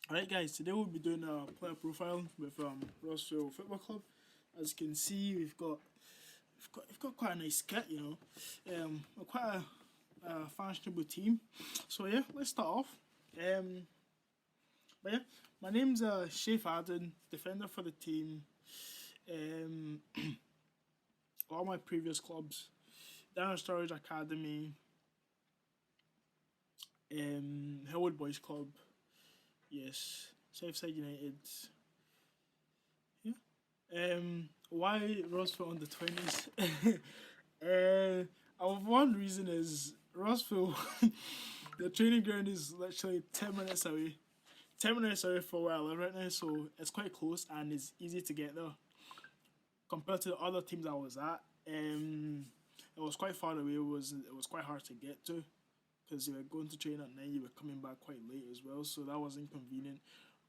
Alright guys, today we'll be doing a player profile with Rossvale Football Club. As you can see, we've got quite a nice kit, we're quite a fashionable team. So yeah, let's start off. But yeah, my name's Seyi Fadun, defender for the team. Um, all my previous clubs, Down Storage Academy, Hillwood Boys Club, yes, Southside United. Yeah. Why Rossville on the 20s? One reason is Rossville, the training ground is literally 10 minutes away. 10 minutes away for where I live right now, so it's quite close and it's easy to get there compared to the other teams I was at. It was quite far away. It was quite hard to get to because you were going to train at night. You were coming back quite late as well, so that was inconvenient.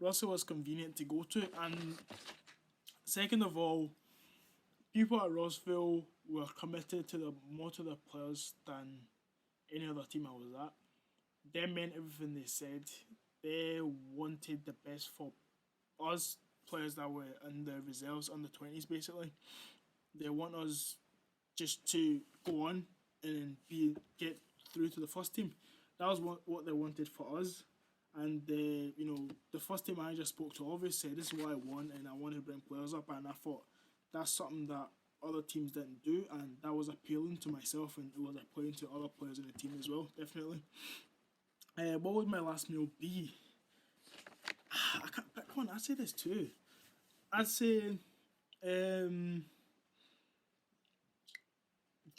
Russell was convenient to go to, and second of all, people at Rossville were committed to the more to the players than any other team I was at. They meant everything they said. They wanted the best for us players that were in the reserves on the 20s basically. They want us just to go on and get through to the first team. That was what they wanted for us. And the first team manager spoke to obviously said this is what I want and I want to bring players up, and I thought that's something that other teams didn't do, and that was appealing to myself and it was appealing to other players in the team as well, definitely. What would my last meal be? I can't pick one. I'd say this too. I'd say um,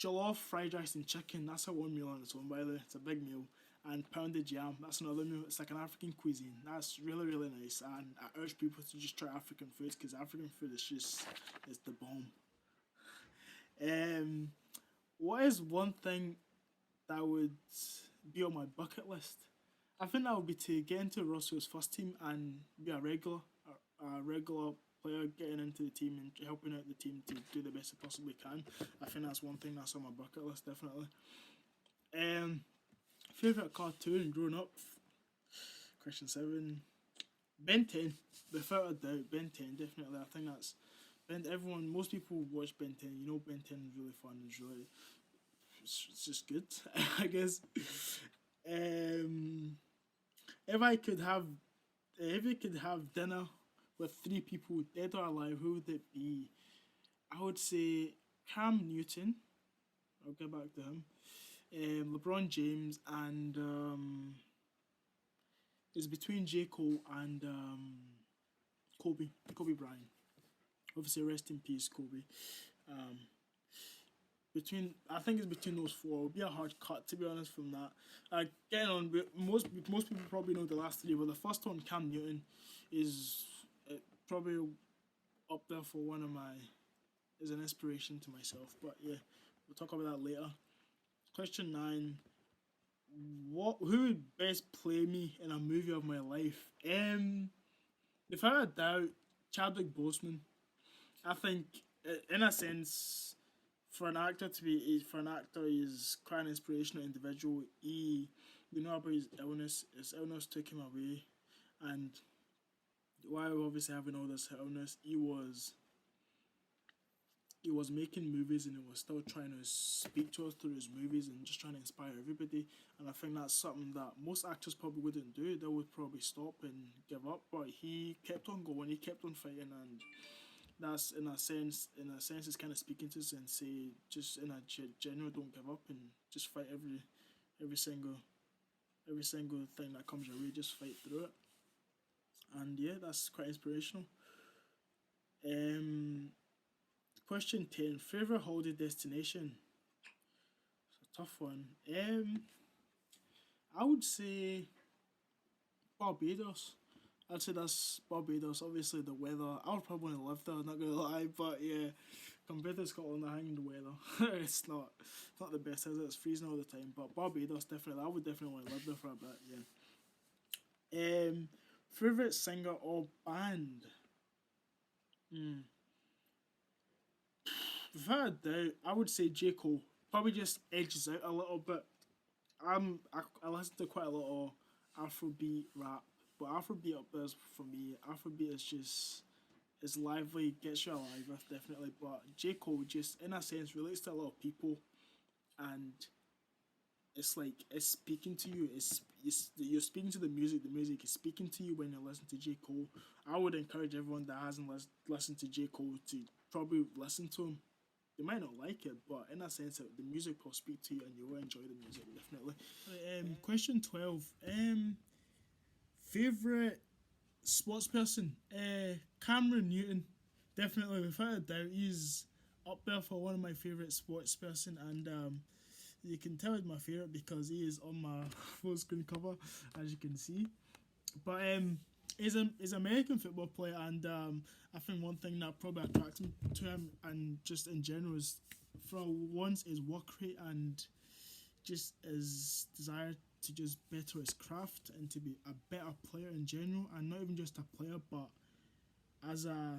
jollof, fried rice, and chicken. That's a one meal on its own, by the way. It's a big meal. And pounded yam. That's another meal. It's like an African cuisine. That's really, really nice. And I urge people to just try African food because African food is just it's the bomb. Um, what is one thing that would be on my bucket list? I think that would be to get into Russell's first team and be a regular player, getting into the team and helping out the team to do the best I possibly can. I think that's one thing that's on my bucket list, definitely. Um, Favorite cartoon growing up? Question 7. Ben 10, without a doubt. Ben 10, definitely. I think that's most people watch Ben 10. You know, Ben 10 is really fun. It's just good, I guess. Um, if I could have, if you could have dinner with three people, dead or alive, who would it be? I would say Cam Newton. I'll get back to him. LeBron James and it's between J Cole and Kobe Bryant. Obviously, rest in peace, Kobe. Um, I think it's between those four. It would be a hard cut to be honest from that. Getting on, most people probably know the last three, but the first one, Cam Newton, is probably up there for one of my is an inspiration to myself. But yeah, we'll talk about that later. Question 9. Who would best play me in a movie of my life? Without a doubt, Chadwick Boseman. I think, in a sense, for an actor, he's quite an inspirational individual. About his illness. His illness took him away, and while obviously having all this illness, he was making movies and he was still trying to speak to us through his movies and just trying to inspire everybody. And I think that's something that most actors probably wouldn't do. They would probably stop and give up. But he kept on going. He kept on fighting, and that's in a sense, it's kind of speaking to us and say, just in a general, don't give up and just fight every single every single thing that comes your way. Just fight through it. And yeah, that's quite inspirational. Um, Question 10. Favorite holiday destination? It's a tough one. I would say Barbados. I'd say that's Barbados. Obviously, the weather. I would probably want to live there. Not gonna lie, but yeah, compared to Scotland, I think the weather it's not the best. Is it? It's freezing all the time. But Barbados definitely. I would definitely want to live there for a bit. Yeah. Favorite singer or band? Hmm. Without a doubt, I would say J Cole. Probably just edges out a little bit. I listen to quite a lot of Afrobeat rap, But Afrobeat up there for me. Afrobeat is just it's lively, gets you alive, definitely. But J Cole just in a sense relates to a lot of people, and it's like it's speaking to you. You're speaking to the music. The music is speaking to you when you listen to J Cole. I would encourage everyone that hasn't listened to J Cole to probably listen to him. You might not like it, but in a sense, the music will speak to you, and you will enjoy the music definitely. Question 12. Favorite sports person? Cameron Newton. Definitely, without a doubt, he's up there for one of my favorite sports person, and you can tell it's my favorite because he is on my full screen cover, as you can see. But he's an American football player, and I think one thing that probably attracts me to him, and just in general, is for once his work rate and just his desire to just better his craft and to be a better player in general, and not even just a player, but as a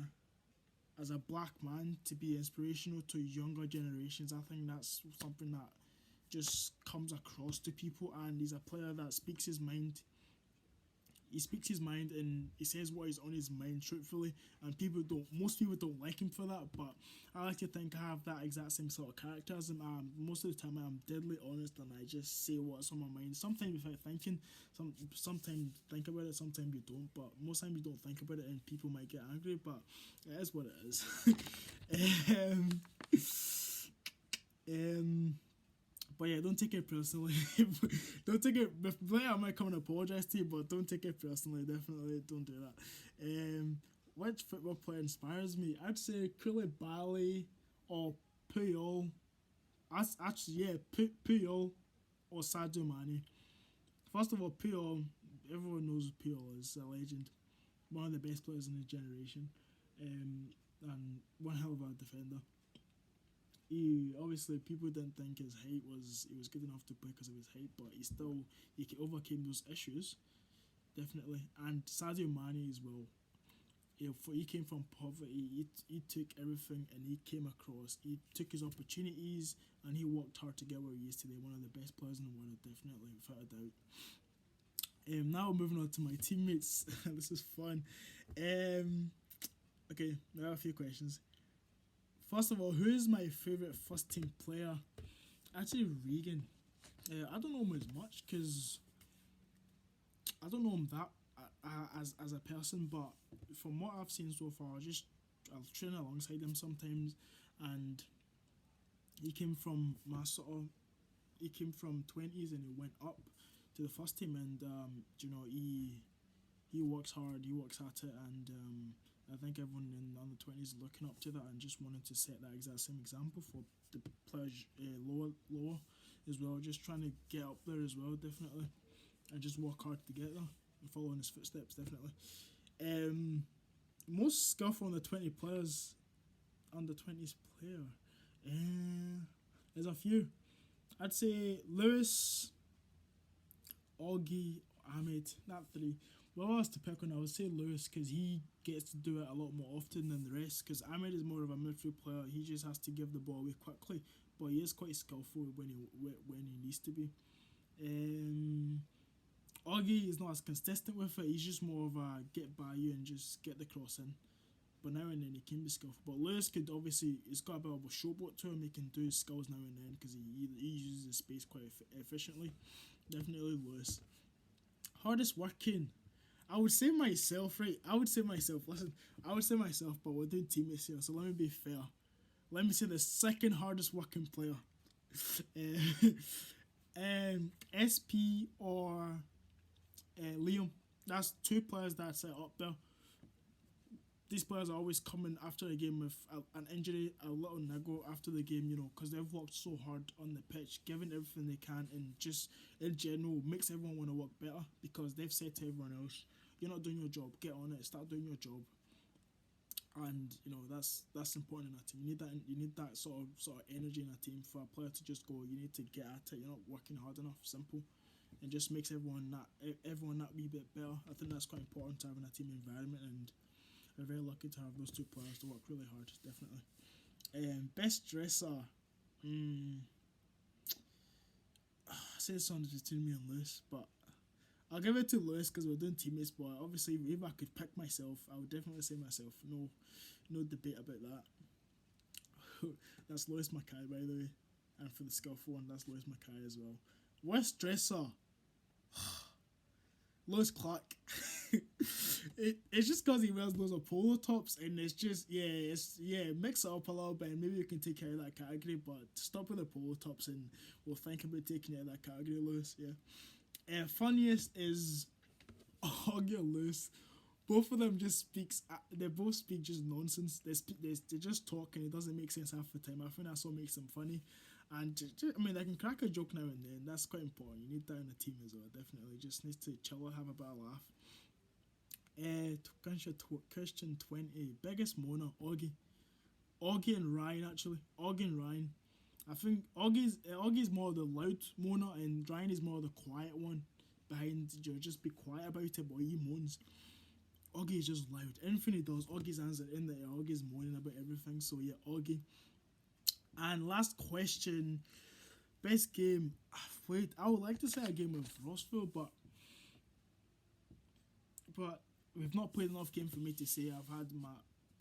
black man to be inspirational to younger generations. I think that's something that just comes across to people, and he's a player that speaks his mind. He speaks his mind and he says what is on his mind truthfully, and most people don't like him for that, but I like to think I have that exact same sort of character as him. Most of the time I'm deadly honest and I just say what's on my mind, sometimes without thinking. Sometimes think about it, sometimes you don't, but most time you don't think about it and people might get angry, but it is what it is. um, but yeah, don't take it personally. Don't take it. Later, I might come and apologize to you, but don't take it personally. Definitely don't do that. Which football player inspires me? I'd say Koulibaly or Puyol. Actually, yeah, Puyol or Sadio Mane. First of all, Puyol. Everyone knows Puyol is a legend, one of the best players in his generation, and one hell of a defender. Obviously people didn't think his height was he was good enough to play because of his height, but he overcame those issues definitely. And Sadio Mane as well. He came from poverty. He took everything and he came across. He took his opportunities and he worked hard to get where he is today. One of the best players in the world, definitely, without a doubt. Now moving on to my teammates. This is fun. Okay, there are a few questions. First of all, who is my favourite first team player? Actually, Regan. I don't know him as much because I don't know him that as a person, but from what I've seen so far, I'll train alongside him sometimes, and he came from he came from 20s and he went up to the first team, and he works hard, he works at it, and I think everyone on the 20s is looking up to that and just wanted to set that exact same example for the players lower as well, just trying to get up there as well, definitely, and just work hard to get there and follow in his footsteps, definitely. Most skillful on the 20s player, there's a few. I'd say Lewis, Augie, Ahmed, not three. Well, I was to pick one, I would say Lewis because he gets to do it a lot more often than the rest. Because Ahmed is more of a midfield player, he just has to give the ball away quickly, but he is quite skillful when he needs to be. Augie is not as consistent with it. He's just more of a get by you and just get the cross in. But now and then he can be skillful. But Lewis could obviously, he's got a bit of a showboat to him. He can do his skills now and then because he uses his space quite efficiently. Definitely Lewis. Hardest working. I would say myself, right? Listen, I would say myself, but we're doing teammates here, so let me be fair. Let me say the second hardest working player. SP or Liam. That's two players that's up there. These players are always coming after a game with an injury, a little niggle after the game, because they've worked so hard on the pitch, giving everything they can, and just in general makes everyone want to work better because they've said to everyone else, "You're not doing your job. Get on it. Start doing your job." And that's important in a team. You need that sort of energy in a team for a player to just go. You need to get at it. You're not working hard enough. Simple. And just makes everyone that wee bit better. I think that's quite important to have in a team environment, and we're very lucky to have those two players to work really hard, definitely. Best dresser. I say this on between me and Lewis, but I'll give it to Lewis because we're doing teammates. But obviously, if I could pick myself, I would definitely say myself. No debate about that. That's Lewis Mackay, by the way. And for the skillful one, that's Lewis Mackay as well. Worst dresser. Lewis Clark. It's just because he wears those polo tops, and it's just mix it up a little bit, and maybe you can take care of that category. But stop with the polo tops, and we'll think about taking it out of that category, Lewis. Yeah. Funniest is Augie and Lewis. Both of them just they both speak just nonsense. They just talk, and it doesn't make sense half the time. I think that's what makes them funny. And they can crack a joke now and then. That's quite important. You need that in the team as well. Definitely, just needs to chill and have a bit of laugh. Question 20. Biggest moaner, Augie and Ryan, actually. Augie and Ryan. I think Augie's more the loud moaner, and Ryan is more the quiet one behind. Just be quiet about it, but he moans. Augie is just loud. Anything he does, Augie's answer in the air. Augie's moaning about everything. So yeah, Augie. And last question. Best game. Wait, I would like to say a game with Rossvale, but we've not played enough game for me to say I've had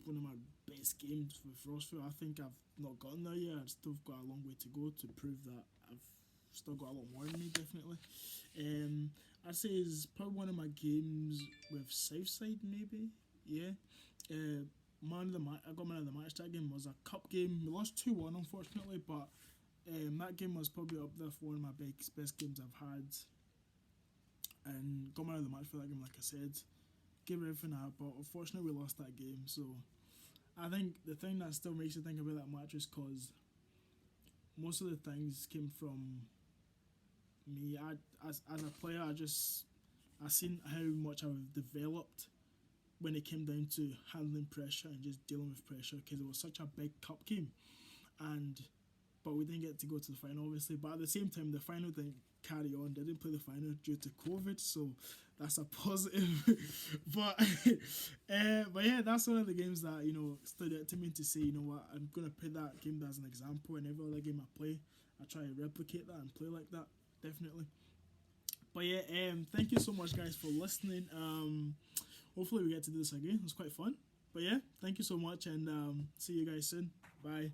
one of my best games with Rossvale. I think I've not gotten there yet. I've still got a long way to go to prove that I've still got a lot more in me, definitely. I'd say it's probably one of my games with Southside, maybe. Yeah. I got man of the match. That game was a cup game. We lost 2-1, unfortunately, but that game was probably up there for one of my best games I've had. And got man of the match for that game, like I said. Gave everything out, but unfortunately we lost that game. So I think the thing that still makes you think about that match is because most of the things came from me. As a player, I seen how much I've developed when it came down to handling pressure and just dealing with pressure, because it was such a big cup game, but we didn't get to go to the final, obviously. But at the same time, the final didn't carry on. They didn't play the final due to COVID, so that's a positive. but yeah, that's one of the games that stood out to me to say, you know what, I'm gonna put that game as an example, and every other game I play, I try to replicate that and play like that, definitely. But yeah, thank you so much, guys, for listening. Hopefully we get to do this again. It was quite fun. But yeah, thank you so much, and see you guys soon. Bye.